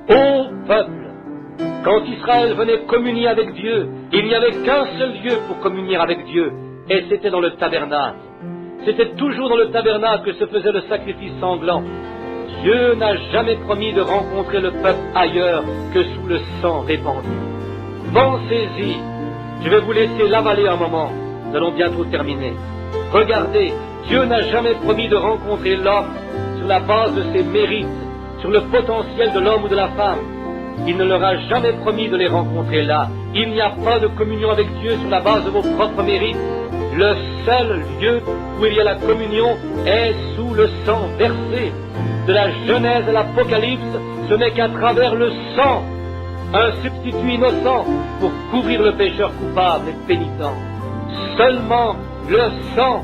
Ô peuple, quand Israël venait communier avec Dieu, il n'y avait qu'un seul lieu pour communier avec Dieu, et c'était dans le tabernacle. C'était toujours dans le tabernacle que se faisait le sacrifice sanglant. Dieu n'a jamais promis de rencontrer le peuple ailleurs que sous le sang répandu. Pensez-y, je vais vous laisser l'avaler un moment, nous allons bientôt terminer. Regardez, Dieu n'a jamais promis de rencontrer l'homme sur la base de ses mérites, sur le potentiel de l'homme ou de la femme. Il ne leur a jamais promis de les rencontrer là. Il n'y a pas de communion avec Dieu sur la base de vos propres mérites. Le seul lieu où il y a la communion est sous le sang versé. De la Genèse à l'Apocalypse, ce n'est qu'à travers le sang, un substitut innocent pour couvrir le pécheur coupable et pénitent. Seulement le sang.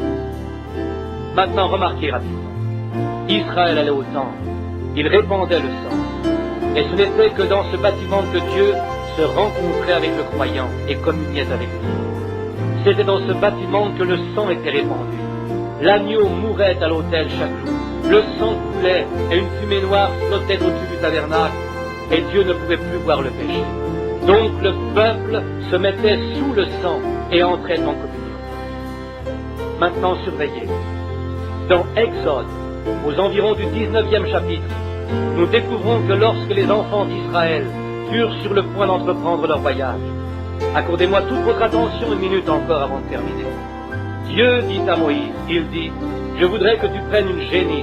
Maintenant, remarquez rapidement. Israël allait au temple. Il répandait le sang. Et ce n'était que dans ce bâtiment que Dieu se rencontrait avec le croyant et communiait avec lui. C'était dans ce bâtiment que le sang était répandu. L'agneau mourait à l'autel chaque jour. Le sang coulait et une fumée noire flottait au-dessus du tabernacle. Et Dieu ne pouvait plus voir le péché. Donc le peuple se mettait sous le sang et entrait en communion. Maintenant surveillez. Dans Exode, aux environs du 19e chapitre, nous découvrons que lorsque les enfants d'Israël furent sur le point d'entreprendre leur voyage, accordez-moi toute votre attention une minute encore avant de terminer. Dieu dit à Moïse, il dit, je voudrais que tu prennes une génisse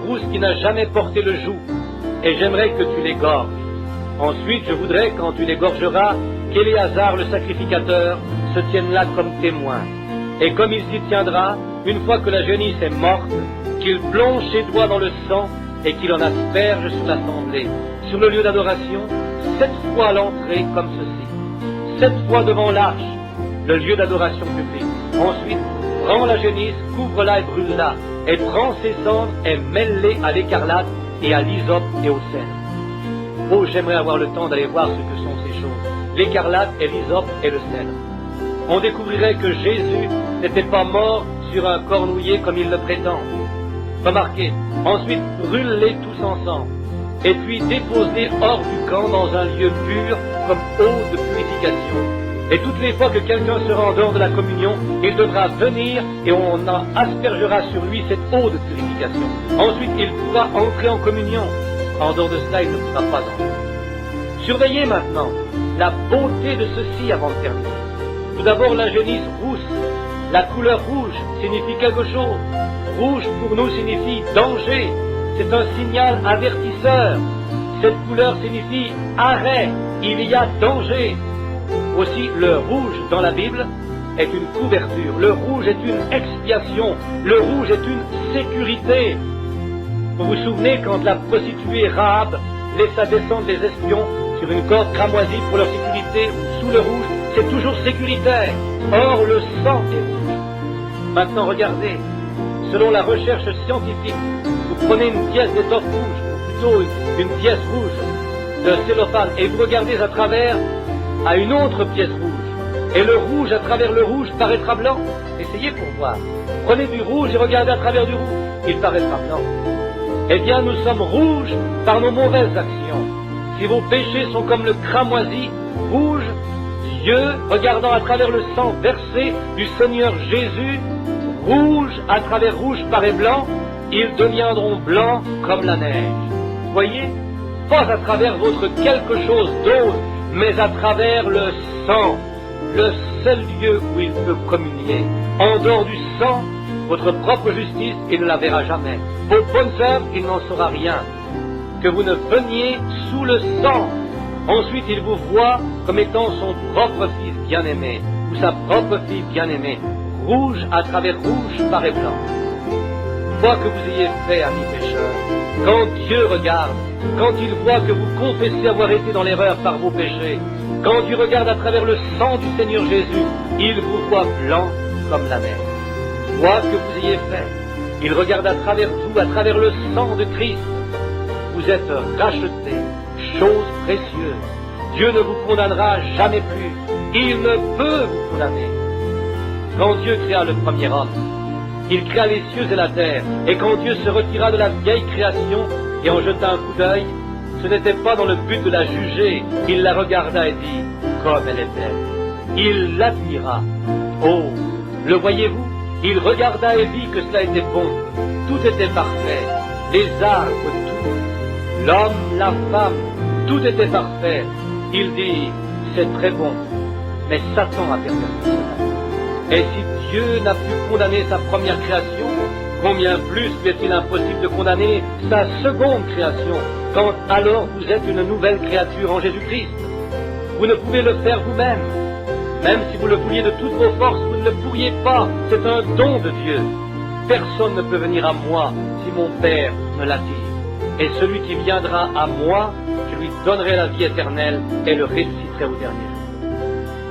rousse qui n'a jamais porté le joug, et j'aimerais que tu l'égorges. Ensuite, je voudrais, quand tu l'égorgeras, qu'Éléazar, le sacrificateur, se tienne là comme témoin. Et comme il s'y tiendra, une fois que la génisse est morte, qu'il plonge ses doigts dans le sang et qu'il en asperge sur l'assemblée, sur le lieu d'adoration, 7 fois à l'entrée comme ceci, 7 fois devant l'arche, le lieu d'adoration publique. Ensuite, prends la génisse, couvre-la et brûle-la, et prends ses cendres et mêle-les à l'écarlate et à l'hysope et au sel. Oh, j'aimerais avoir le temps d'aller voir ce que sont ces choses, l'écarlate et l'hysope et le sel. On découvrirait que Jésus n'était pas mort sur un cornouiller comme il le prétend. Remarquez, ensuite brûle-les tous ensemble, et puis dépose-les hors du camp dans un lieu pur comme eau de purification. Et toutes les fois que quelqu'un sera en dehors de la communion, il devra venir et on aspergera sur lui cette eau de purification. Ensuite, il pourra entrer en communion. En dehors de cela, il ne pourra pas entrer. Surveillez maintenant la beauté de ceci avant de terminer. Tout d'abord, la génisse rousse. La couleur rouge signifie quelque chose. Rouge pour nous signifie danger. C'est un signal avertisseur. Cette couleur signifie arrêt. Il y a danger. Aussi, le rouge dans la Bible est une couverture. Le rouge est une expiation. Le rouge est une sécurité. Vous vous souvenez quand la prostituée Rahab laissa descendre les espions sur une corde cramoisie pour leur sécurité sous le rouge? C'est toujours sécuritaire. Or, le sang est rouge. Maintenant, regardez. Selon la recherche scientifique, vous prenez une pièce d'étoffe rouge, ou plutôt une pièce rouge de cellophane, et vous regardez à travers à une autre pièce rouge. Et le rouge à travers le rouge paraîtra blanc. Essayez pour voir. Prenez du rouge et regardez à travers du rouge. Il paraîtra blanc. Eh bien, nous sommes rouges par nos mauvaises actions. Si vos péchés sont comme le cramoisi, rouge, Dieu, regardant à travers le sang versé du Seigneur Jésus, rouge à travers rouge paraît blanc, ils deviendront blancs comme la neige. Voyez, pas à travers votre quelque chose d'autre, mais à travers le sang, le seul lieu où il peut communier. En dehors du sang, votre propre justice, il ne la verra jamais. Vos bonnes œuvres, il n'en saura rien. Que vous ne veniez sous le sang. Ensuite, il vous voit comme étant son propre fils bien-aimé, ou sa propre fille bien-aimée. Rouge à travers rouge paraît blanc. Quoi que vous ayez fait, amis pécheurs, quand Dieu regarde, quand il voit que vous confessez avoir été dans l'erreur par vos péchés, quand Dieu regarde à travers le sang du Seigneur Jésus, il vous voit blanc comme la neige. Quoi que vous ayez fait, il regarde à travers vous, à travers le sang de Christ. Vous êtes rachetés, chose précieuse. Dieu ne vous condamnera jamais plus. Il ne peut vous condamner. Quand Dieu créa le premier homme, il créa les cieux et la terre. Et quand Dieu se retira de la vieille création et en jeta un coup d'œil, ce n'était pas dans le but de la juger. Il la regarda et dit, comme elle est belle. Il l'admira. Oh, le voyez-vous? Il regarda et vit que cela était bon. Tout était parfait. Les arbres, tout. L'homme, la femme, tout était parfait. Il dit, c'est très bon. Mais Satan a perverti cela. Et si Dieu n'a pu condamner sa première création, combien plus lui est-il impossible de condamner sa seconde création, quand alors vous êtes une nouvelle créature en Jésus-Christ? Vous ne pouvez le faire vous-même. Même si vous le vouliez de toutes vos forces, vous ne le pourriez pas. C'est un don de Dieu. Personne ne peut venir à moi si mon Père ne l'attire. Et celui qui viendra à moi, je lui donnerai la vie éternelle et le ressusciterai au dernier jour.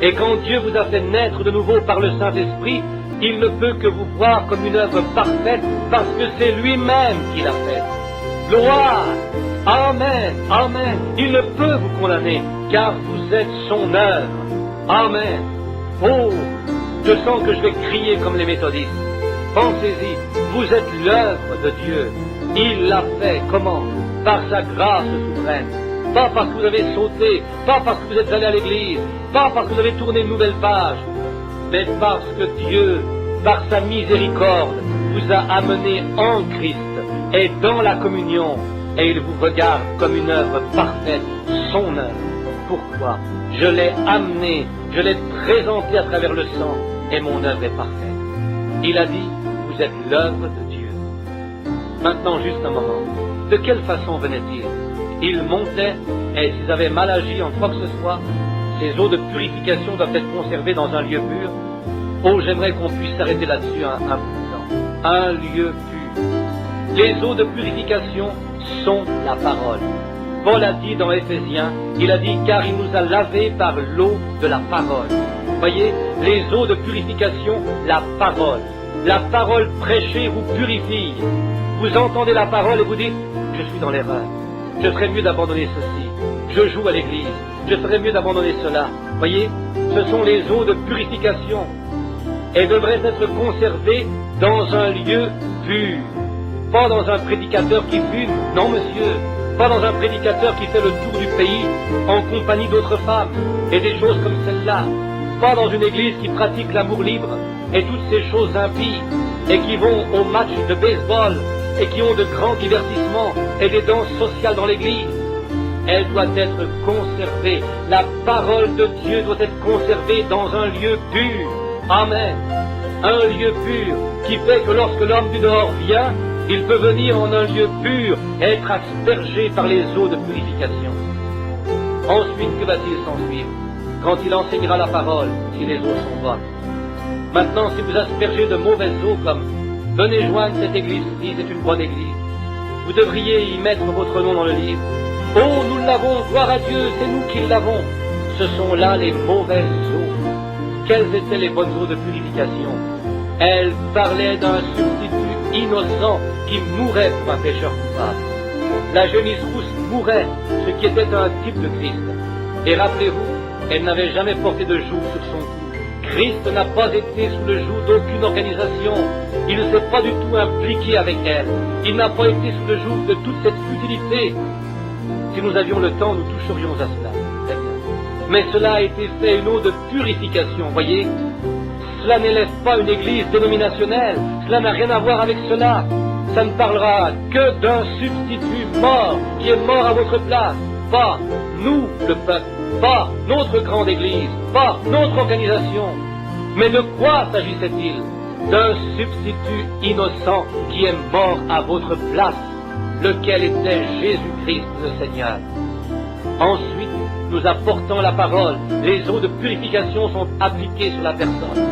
Et quand Dieu vous a fait naître de nouveau par le Saint-Esprit, il ne peut que vous voir comme une œuvre parfaite parce que c'est lui-même qui l'a faite. Gloire! Amen! Amen! Il ne peut vous condamner car vous êtes son œuvre. Amen! Oh! Je sens que je vais crier comme les méthodistes. Pensez-y, vous êtes l'œuvre de Dieu. Il l'a fait. Comment? Par sa grâce souveraine. Pas parce que vous avez sauté, pas parce que vous êtes allé à l'église, pas parce que vous avez tourné une nouvelle page, mais parce que Dieu, par sa miséricorde, vous a amené en Christ et dans la communion, et il vous regarde comme une œuvre parfaite, son œuvre. Pourquoi? Je l'ai amené, je l'ai présenté à travers le sang, et mon œuvre est parfaite. Il a dit, vous êtes l'œuvre de Dieu. Maintenant, juste un moment. De quelle façon venait-il? Il montait, et s'ils avaient mal agi en quoi que ce soit, ces eaux de purification doivent être conservées dans un lieu pur. Oh, j'aimerais qu'on puisse s'arrêter là-dessus un peu de temps. Un lieu pur. Les eaux de purification sont la parole. Paul a dit dans Éphésiens, il a dit, car il nous a lavés par l'eau de la parole. Voyez, les eaux de purification, la parole. La parole prêchée vous purifie. Vous entendez la parole et vous dites, je suis dans l'erreur. Je ferais mieux d'abandonner ceci. Je joue à l'église. Je ferais mieux d'abandonner cela. Voyez, ce sont les eaux de purification. Elles devraient être conservées dans un lieu pur. Pas dans un prédicateur qui fume. Non, monsieur. Pas dans un prédicateur qui fait le tour du pays en compagnie d'autres femmes et des choses comme celle-là. Pas dans une église qui pratique l'amour libre et toutes ces choses impies et qui vont au match de baseball et qui ont de grands divertissements et des danses sociales dans l'église. Elle doit être conservée. La parole de Dieu doit être conservée dans un lieu pur. Amen. Un lieu pur qui fait que lorsque l'homme du dehors vient, il peut venir en un lieu pur et être aspergé par les eaux de purification. Ensuite, que va-t-il s'en suivre? Quand il enseignera la parole, si les eaux sont bonnes. Maintenant, si vous aspergez de mauvaises eaux comme « Venez joindre cette église-ci, c'est une bonne église », vous devriez y mettre votre nom dans le livre. « Oh, nous l'avons, gloire à Dieu, c'est nous qui l'avons ». Ce sont là les mauvaises eaux. Quelles étaient les bonnes eaux de purification? Elles parlaient d'un substitut innocent qui mourait pour un pécheur coupable. La génisse rousse mourait, ce qui était un type de Christ. Et rappelez-vous, elle n'avait jamais porté de joug sur son cou. Christ n'a pas été sous le joug d'aucune organisation. Il ne s'est pas du tout impliqué avec elle. Il n'a pas été sous le joug de toute cette futilité. Si nous avions le temps, nous toucherions à cela. Très bien. Mais cela a été fait une eau de purification, voyez. Cela n'élève pas une église dénominationnelle. Cela n'a rien à voir avec cela. Ça ne parlera que d'un substitut mort, qui est mort à votre place. Pas nous, le peuple. Pas notre grande église, pas notre organisation. Mais de quoi s'agissait-il? D'un substitut innocent qui est mort à votre place, lequel était Jésus-Christ le Seigneur. Ensuite, nous apportons la parole. Les eaux de purification sont appliquées sur la personne.